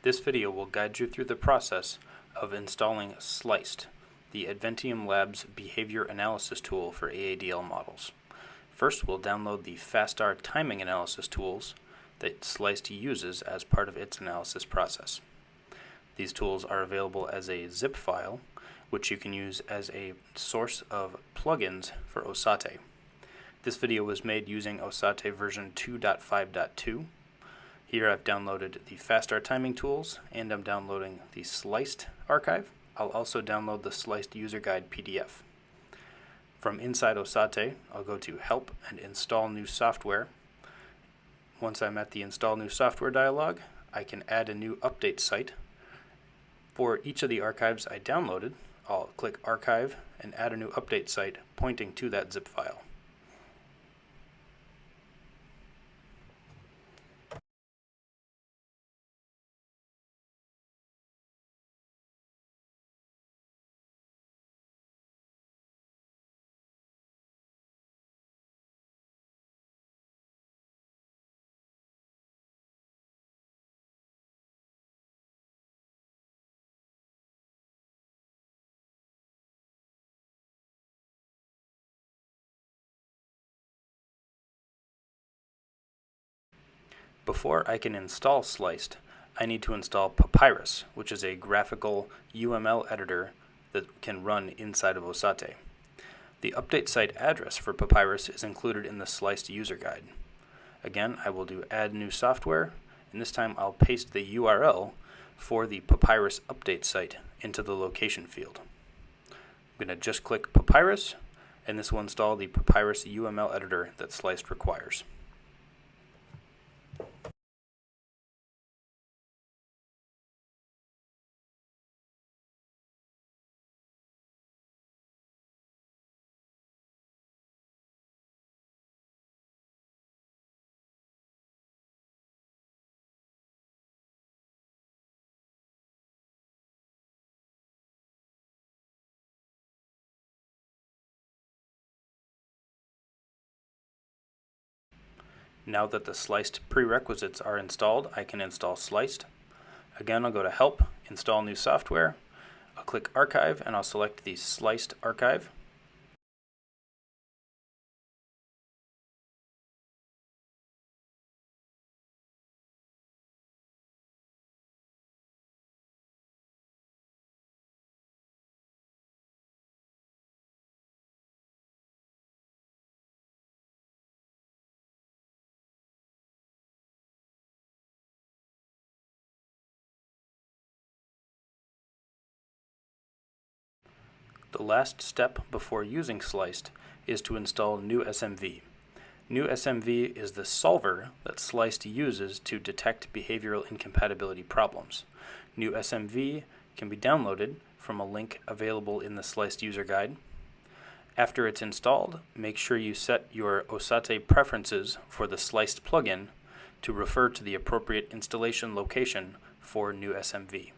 This video will guide you through the process of installing SLICED, the Adventium Labs behavior analysis tool for AADL models. First, we'll download the FASTAR timing analysis tools that SLICED uses as part of its analysis process. These tools are available as a zip file, which you can use as a source of plugins for OSATE. This video was made using OSATE version 2.5.2. Here I've downloaded the FASTAR timing tools, and I'm downloading the SLICED archive. I'll also download the SLICED user guide PDF. From inside OSATE, I'll go to Help and Install New Software. Once I'm at the Install New Software dialog, I can add a new update site. For each of the archives I downloaded, I'll click Archive and add a new update site pointing to that zip file. Before I can install SLICED, I need to install Papyrus, which is a graphical UML editor that can run inside of OSATE. The update site address for Papyrus is included in the SLICED user guide. Again, I will do Add New Software, and this time I'll paste the URL for the Papyrus update site into the location field. I'm going to just click Papyrus, and this will install the Papyrus UML editor that SLICED requires. Now that the SLICED prerequisites are installed, I can install SLICED. Again, I'll go to Help, Install New Software. I'll click Archive, and I'll select the SLICED archive. The last step before using SLICED is to install NuSMV. NuSMV is the solver that SLICED uses to detect behavioral incompatibility problems. NuSMV can be downloaded from a link available in the SLICED user guide. After it's installed, make sure you set your OSATE preferences for the SLICED plugin to refer to the appropriate installation location for NuSMV.